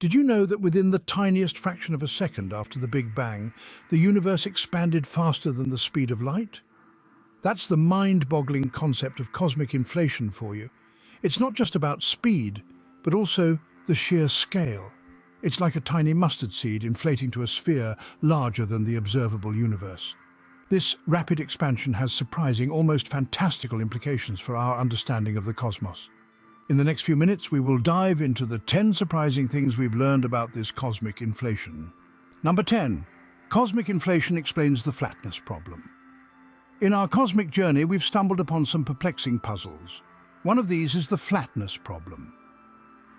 Did you know that within the tiniest fraction of a second after the Big Bang, the universe expanded faster than the speed of light? That's the mind-boggling concept of cosmic inflation for you. It's not just about speed, but also the sheer scale. It's like a tiny mustard seed inflating to a sphere larger than the observable universe. This rapid expansion has surprising, almost fantastical implications for our understanding of the cosmos. In the next few minutes, we will dive into the 10 surprising things we've learned about this cosmic inflation. Number 10. Cosmic inflation explains the flatness problem. In our cosmic journey, we've stumbled upon some perplexing puzzles. One of these is the flatness problem.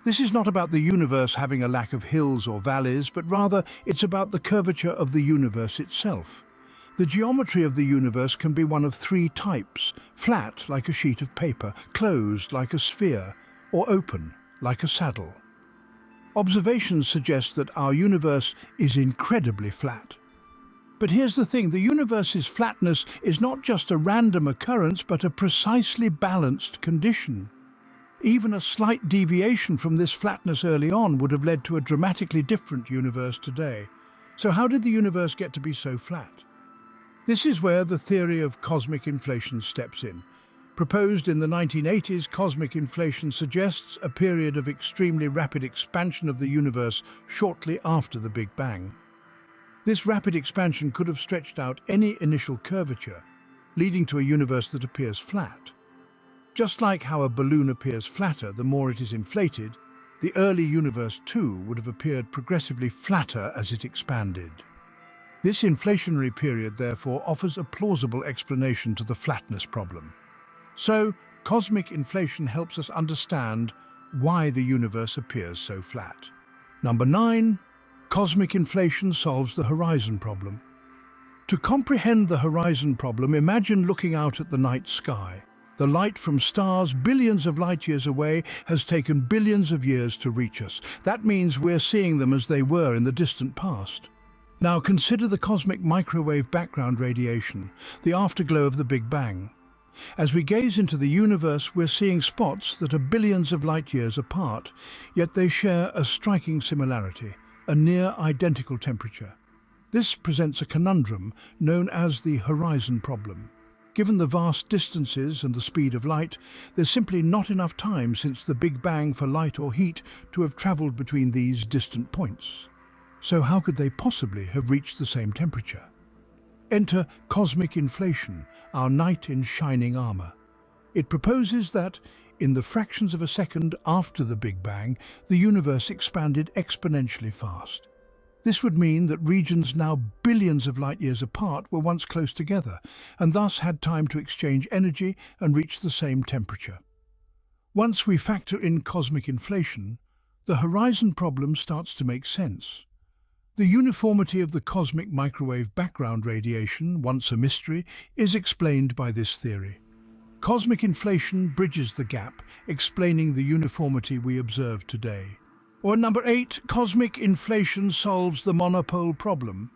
This is not about the universe having a lack of hills or valleys, but rather it's about the curvature of the universe itself. The geometry of the universe can be one of three types: flat, like a sheet of paper; closed, like a sphere; or open, like a saddle. Observations suggest that our universe is incredibly flat. But here's the thing, the universe's flatness is not just a random occurrence, but a precisely balanced condition. Even a slight deviation from this flatness early on would have led to a dramatically different universe today. So how did the universe get to be so flat? This is where the theory of cosmic inflation steps in. Proposed in the 1980s, cosmic inflation suggests a period of extremely rapid expansion of the universe shortly after the Big Bang. This rapid expansion could have stretched out any initial curvature, leading to a universe that appears flat. Just like how a balloon appears flatter the more it is inflated, the early universe too would have appeared progressively flatter as it expanded. This inflationary period, therefore, offers a plausible explanation to the flatness problem. So, cosmic inflation helps us understand why the universe appears so flat. Number 9. Cosmic inflation solves the horizon problem. To comprehend the horizon problem, imagine looking out at the night sky. The light from stars billions of light years away has taken billions of years to reach us. That means we're seeing them as they were in the distant past. Now consider the cosmic microwave background radiation, the afterglow of the Big Bang. As we gaze into the universe, we're seeing spots that are billions of light years apart, yet they share a striking similarity, a near-identical temperature. This presents a conundrum known as the horizon problem. Given the vast distances and the speed of light, there's simply not enough time since the Big Bang for light or heat to have traveled between these distant points. So how could they possibly have reached the same temperature? Enter cosmic inflation, our knight in shining armor. It proposes that, in the fractions of a second after the Big Bang, the universe expanded exponentially fast. This would mean that regions now billions of light years apart were once close together, and thus had time to exchange energy and reach the same temperature. Once we factor in cosmic inflation, the horizon problem starts to make sense. The uniformity of the cosmic microwave background radiation, once a mystery, is explained by this theory. Cosmic inflation bridges the gap, explaining the uniformity we observe today. Or number 8, cosmic inflation solves the monopole problem.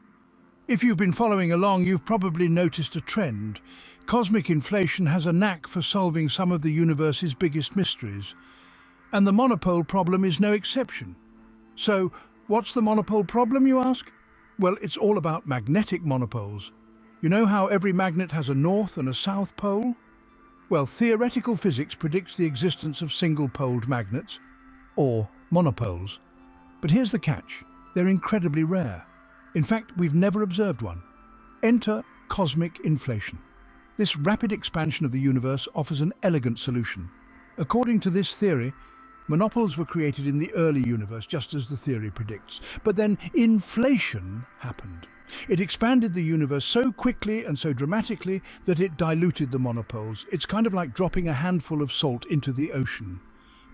If you've been following along, you've probably noticed a trend. Cosmic inflation has a knack for solving some of the universe's biggest mysteries. And the monopole problem is no exception. So, what's the monopole problem, you ask? Well, it's all about magnetic monopoles. You know how every magnet has a north and a south pole? Well, theoretical physics predicts the existence of single-poled magnets, or monopoles. But here's the catch. They're incredibly rare. In fact, we've never observed one. Enter cosmic inflation. This rapid expansion of the universe offers an elegant solution. According to this theory, monopoles were created in the early universe, just as the theory predicts. But then inflation happened. It expanded the universe so quickly and so dramatically that it diluted the monopoles. It's kind of like dropping a handful of salt into the ocean.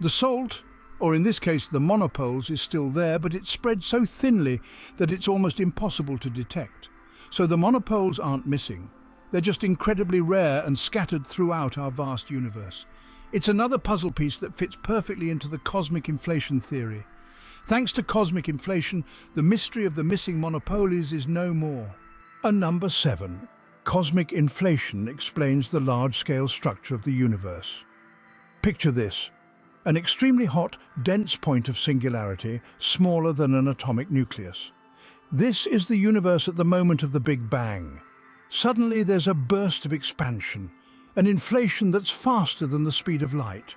The salt, or in this case the monopoles, is still there, but it's spread so thinly that it's almost impossible to detect. So the monopoles aren't missing. They're just incredibly rare and scattered throughout our vast universe. It's another puzzle piece that fits perfectly into the cosmic inflation theory. Thanks to cosmic inflation, the mystery of the missing monopoles is no more. And number 7. Cosmic inflation explains the large-scale structure of the universe. Picture this. an extremely hot, dense point of singularity, smaller than an atomic nucleus. This is the universe at the moment of the Big Bang. Suddenly there's a burst of expansion, an inflation that's faster than the speed of light.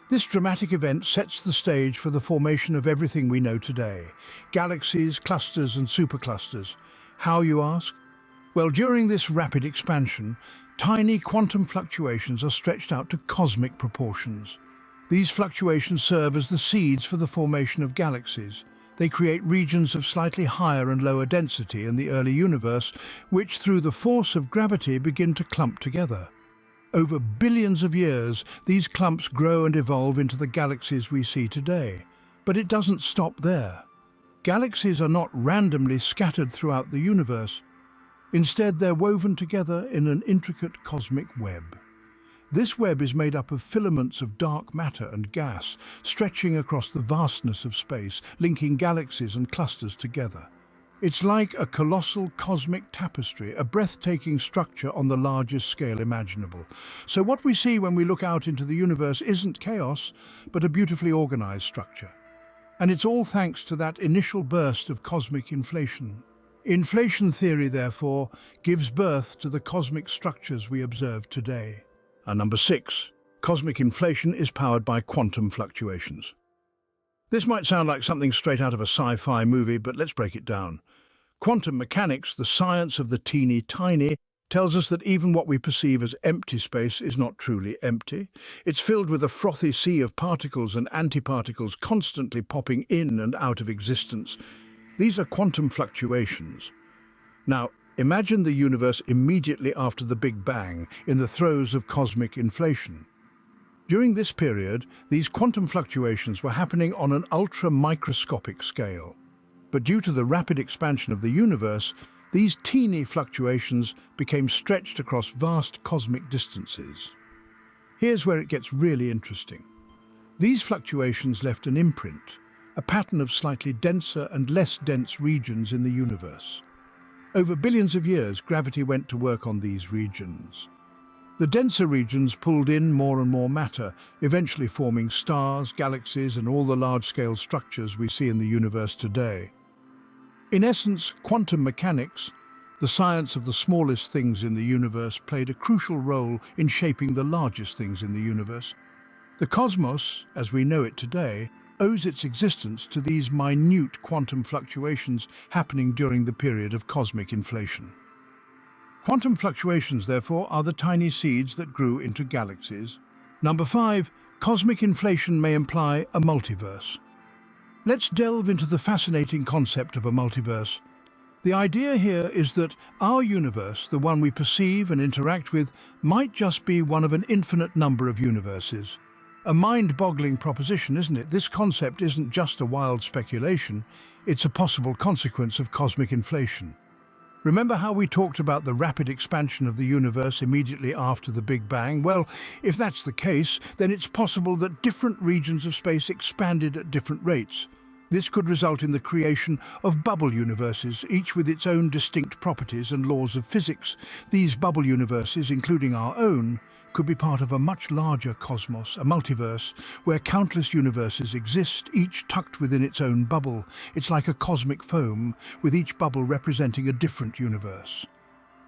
This dramatic event sets the stage for the formation of everything we know today: galaxies, clusters and superclusters. How, you ask? Well, during this rapid expansion, tiny quantum fluctuations are stretched out to cosmic proportions. These fluctuations serve as the seeds for the formation of galaxies. They create regions of slightly higher and lower density in the early universe, which through the force of gravity begin to clump together. Over billions of years, these clumps grow and evolve into the galaxies we see today. But it doesn't stop there. Galaxies are not randomly scattered throughout the universe. Instead, they're woven together in an intricate cosmic web. This web is made up of filaments of dark matter and gas, stretching across the vastness of space, linking galaxies and clusters together. It's like a colossal cosmic tapestry, a breathtaking structure on the largest scale imaginable. So what we see when we look out into the universe isn't chaos, but a beautifully organized structure. And it's all thanks to that initial burst of cosmic inflation. Inflation theory, therefore, gives birth to the cosmic structures we observe today. And number 6, cosmic inflation is powered by quantum fluctuations. This might sound like something straight out of a sci-fi movie, but let's break it down. Quantum mechanics, the science of the teeny tiny, tells us that even what we perceive as empty space is not truly empty. It's filled with a frothy sea of particles and antiparticles constantly popping in and out of existence. These are quantum fluctuations. Now, imagine the universe immediately after the Big Bang, in the throes of cosmic inflation. During this period, these quantum fluctuations were happening on an ultra-microscopic scale. But due to the rapid expansion of the universe, these teeny fluctuations became stretched across vast cosmic distances. Here's where it gets really interesting. These fluctuations left an imprint, a pattern of slightly denser and less dense regions in the universe. Over billions of years, gravity went to work on these regions. The denser regions pulled in more and more matter, eventually forming stars, galaxies, and all the large-scale structures we see in the universe today. In essence, quantum mechanics, the science of the smallest things in the universe, played a crucial role in shaping the largest things in the universe. The cosmos, as we know it today, owes its existence to these minute quantum fluctuations happening during the period of cosmic inflation. Quantum fluctuations, therefore, are the tiny seeds that grew into galaxies. Number 5, cosmic inflation may imply a multiverse. Let's delve into the fascinating concept of a multiverse. The idea here is that our universe, the one we perceive and interact with, might just be one of an infinite number of universes. A mind-boggling proposition, isn't it? This concept isn't just a wild speculation, it's a possible consequence of cosmic inflation. Remember how we talked about the rapid expansion of the universe immediately after the Big Bang? Well, if that's the case, then it's possible that different regions of space expanded at different rates. This could result in the creation of bubble universes, each with its own distinct properties and laws of physics. These bubble universes, including our own, could be part of a much larger cosmos, a multiverse, where countless universes exist, each tucked within its own bubble. It's like a cosmic foam, with each bubble representing a different universe.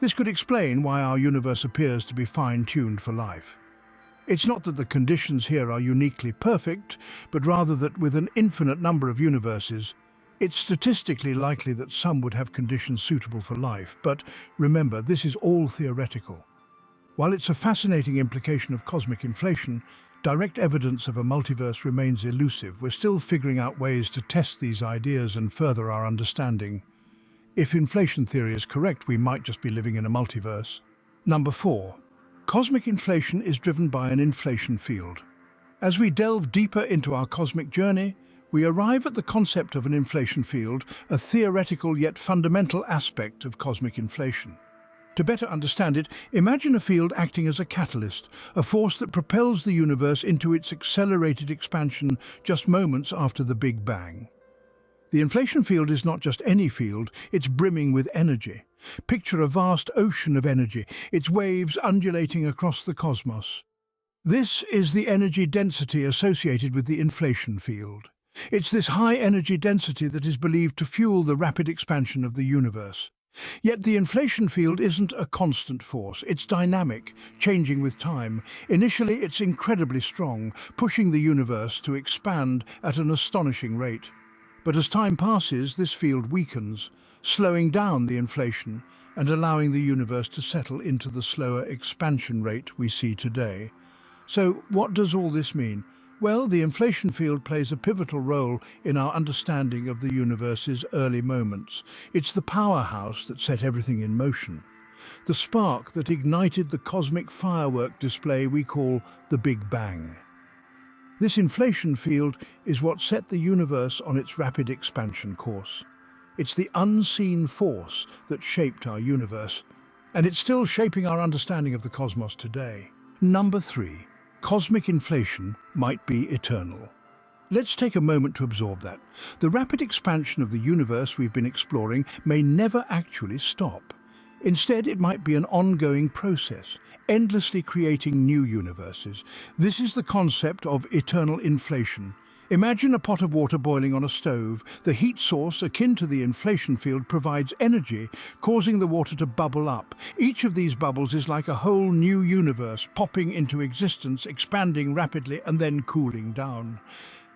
This could explain why our universe appears to be fine-tuned for life. It's not that the conditions here are uniquely perfect, but rather that with an infinite number of universes, it's statistically likely that some would have conditions suitable for life. But remember, this is all theoretical. While it's a fascinating implication of cosmic inflation, direct evidence of a multiverse remains elusive. We're still figuring out ways to test these ideas and further our understanding. If inflation theory is correct, we might just be living in a multiverse. Number 4. Cosmic inflation is driven by an inflation field. As we delve deeper into our cosmic journey, we arrive at the concept of an inflation field, a theoretical yet fundamental aspect of cosmic inflation. To better understand it, imagine a field acting as a catalyst, a force that propels the universe into its accelerated expansion just moments after the Big Bang. The inflation field is not just any field, it's brimming with energy. Picture a vast ocean of energy, its waves undulating across the cosmos. This is the energy density associated with the inflation field. It's this high energy density that is believed to fuel the rapid expansion of the universe. Yet the inflation field isn't a constant force. It's dynamic, changing with time. Initially, it's incredibly strong, pushing the universe to expand at an astonishing rate. But as time passes, this field weakens, slowing down the inflation and allowing the universe to settle into the slower expansion rate we see today. So what does all this mean? Well, the inflation field plays a pivotal role in our understanding of the universe's early moments. It's the powerhouse that set everything in motion, the spark that ignited the cosmic firework display we call the Big Bang. This inflation field is what set the universe on its rapid expansion course. It's the unseen force that shaped our universe, and it's still shaping our understanding of the cosmos today. Number 3. Cosmic inflation might be eternal. Let's take a moment to absorb that. The rapid expansion of the universe we've been exploring may never actually stop. Instead, it might be an ongoing process, endlessly creating new universes. This is the concept of eternal inflation. Imagine a pot of water boiling on a stove. The heat source, akin to the inflation field, provides energy, causing the water to bubble up. Each of these bubbles is like a whole new universe, popping into existence, expanding rapidly and then cooling down.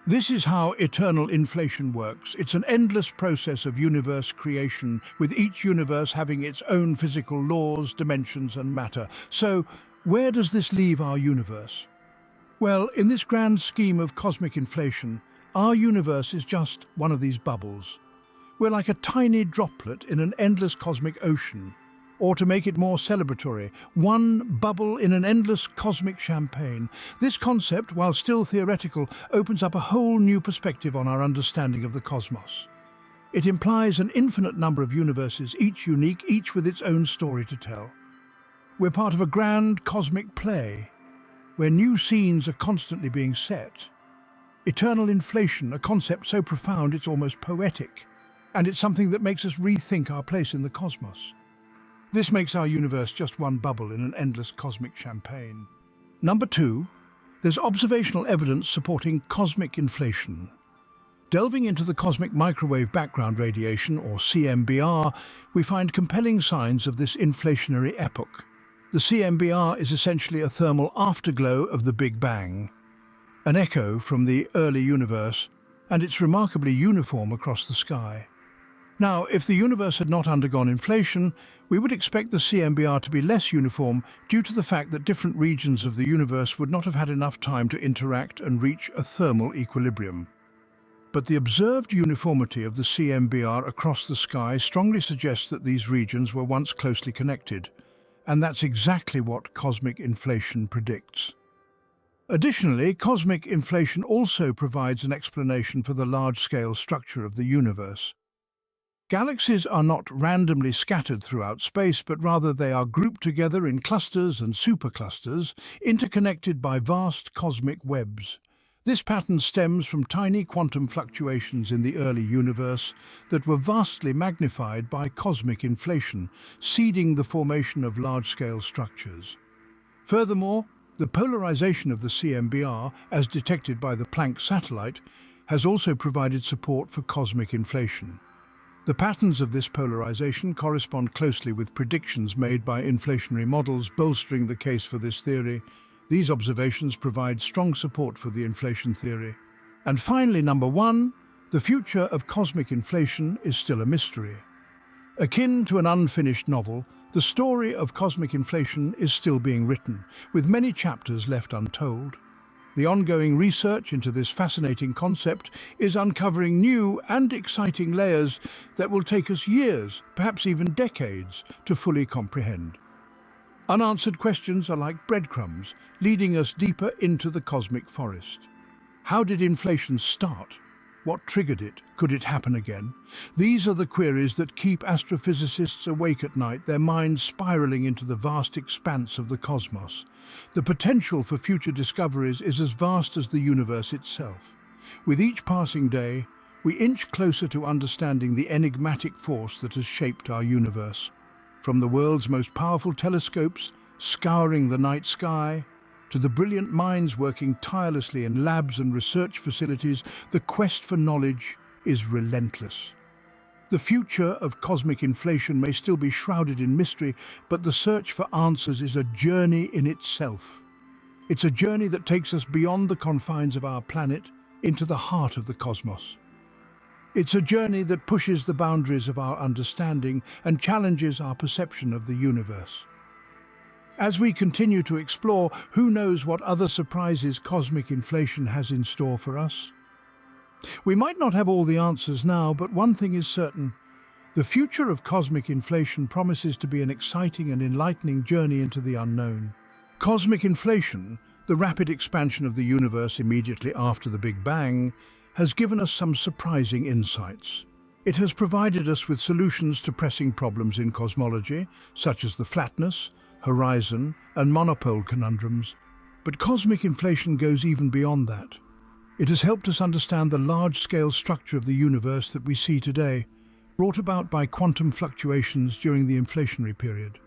This is how eternal inflation works. It's an endless process of universe creation, with each universe having its own physical laws, dimensions, and matter. So, where does this leave our universe? Well, in this grand scheme of cosmic inflation, our universe is just one of these bubbles. We're like a tiny droplet in an endless cosmic ocean. Or to make it more celebratory, one bubble in an endless cosmic champagne. This concept, while still theoretical, opens up a whole new perspective on our understanding of the cosmos. It implies an infinite number of universes, each unique, each with its own story to tell. We're part of a grand cosmic play, where new scenes are constantly being set. Eternal inflation, a concept so profound it's almost poetic, and it's something that makes us rethink our place in the cosmos. This makes our universe just one bubble in an endless cosmic champagne. Number 2, there's observational evidence supporting cosmic inflation. Delving into the cosmic microwave background radiation, or CMBR, we find compelling signs of this inflationary epoch. The CMBR is essentially a thermal afterglow of the Big Bang, an echo from the early universe, and it's remarkably uniform across the sky. Now, if the universe had not undergone inflation, we would expect the CMBR to be less uniform due to the fact that different regions of the universe would not have had enough time to interact and reach a thermal equilibrium. But the observed uniformity of the CMBR across the sky strongly suggests that these regions were once closely connected. And that's exactly what cosmic inflation predicts. Additionally, cosmic inflation also provides an explanation for the large-scale structure of the universe. Galaxies are not randomly scattered throughout space, but rather they are grouped together in clusters and superclusters, interconnected by vast cosmic webs. This pattern stems from tiny quantum fluctuations in the early universe that were vastly magnified by cosmic inflation, seeding the formation of large-scale structures. Furthermore, the polarization of the CMBR, as detected by the Planck satellite, has also provided support for cosmic inflation. The patterns of this polarization correspond closely with predictions made by inflationary models, bolstering the case for this theory. These observations provide strong support for the inflation theory. And finally, number 1, the future of cosmic inflation is still a mystery. Akin to an unfinished novel, the story of cosmic inflation is still being written, with many chapters left untold. The ongoing research into this fascinating concept is uncovering new and exciting layers that will take us years, perhaps even decades, to fully comprehend. Unanswered questions are like breadcrumbs, leading us deeper into the cosmic forest. How did inflation start? What triggered it? Could it happen again? These are the queries that keep astrophysicists awake at night, their minds spiraling into the vast expanse of the cosmos. The potential for future discoveries is as vast as the universe itself. With each passing day, we inch closer to understanding the enigmatic force that has shaped our universe. From the world's most powerful telescopes, scouring the night sky, To the brilliant minds working tirelessly in labs and research facilities, the quest for knowledge is relentless. The future of cosmic inflation may still be shrouded in mystery, but the search for answers is a journey in itself. It's a journey that takes us beyond the confines of our planet into the heart of the cosmos. It's a journey that pushes the boundaries of our understanding and challenges our perception of the universe. As we continue to explore, who knows what other surprises cosmic inflation has in store for us? We might not have all the answers now, but one thing is certain. The future of cosmic inflation promises to be an exciting and enlightening journey into the unknown. Cosmic inflation, the rapid expansion of the universe immediately after the Big Bang, has given us some surprising insights. It has provided us with solutions to pressing problems in cosmology, such as the flatness, horizon, and monopole conundrums. But cosmic inflation goes even beyond that. It has helped us understand the large-scale structure of the universe that we see today, brought about by quantum fluctuations during the inflationary period.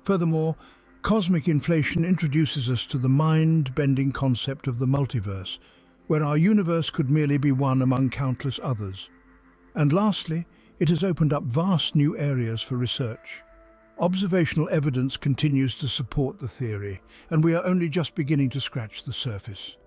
Furthermore, cosmic inflation introduces us to the mind-bending concept of the multiverse, where our universe could merely be one among countless others. And lastly, it has opened up vast new areas for research. Observational evidence continues to support the theory, and we are only just beginning to scratch the surface.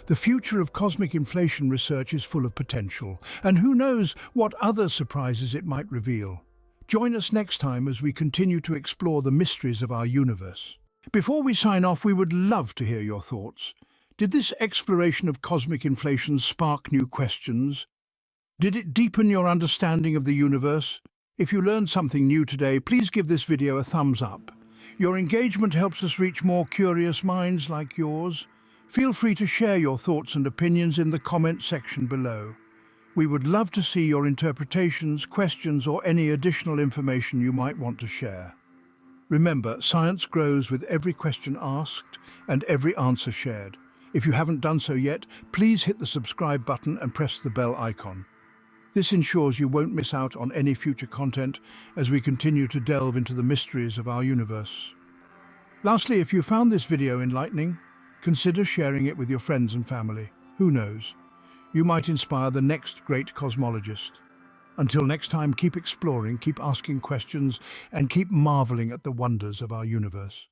The future of cosmic inflation research is full of potential, and who knows what other surprises it might reveal. Join us next time as we continue to explore the mysteries of our universe. Before we sign off, we would love to hear your thoughts. Did this exploration of cosmic inflation spark new questions? Did it deepen your understanding of the universe? If you learned something new today, please give this video a thumbs up. Your engagement helps us reach more curious minds like yours. Feel free to share your thoughts and opinions in the comment section below. We would love to see your interpretations, questions, or any additional information you might want to share. Remember, science grows with every question asked and every answer shared. If you haven't done so yet, please hit the subscribe button and press the bell icon. This ensures you won't miss out on any future content as we continue to delve into the mysteries of our universe. Lastly, if you found this video enlightening, consider sharing it with your friends and family. Who knows? You might inspire the next great cosmologist. Until next time, keep exploring, keep asking questions, and keep marveling at the wonders of our universe.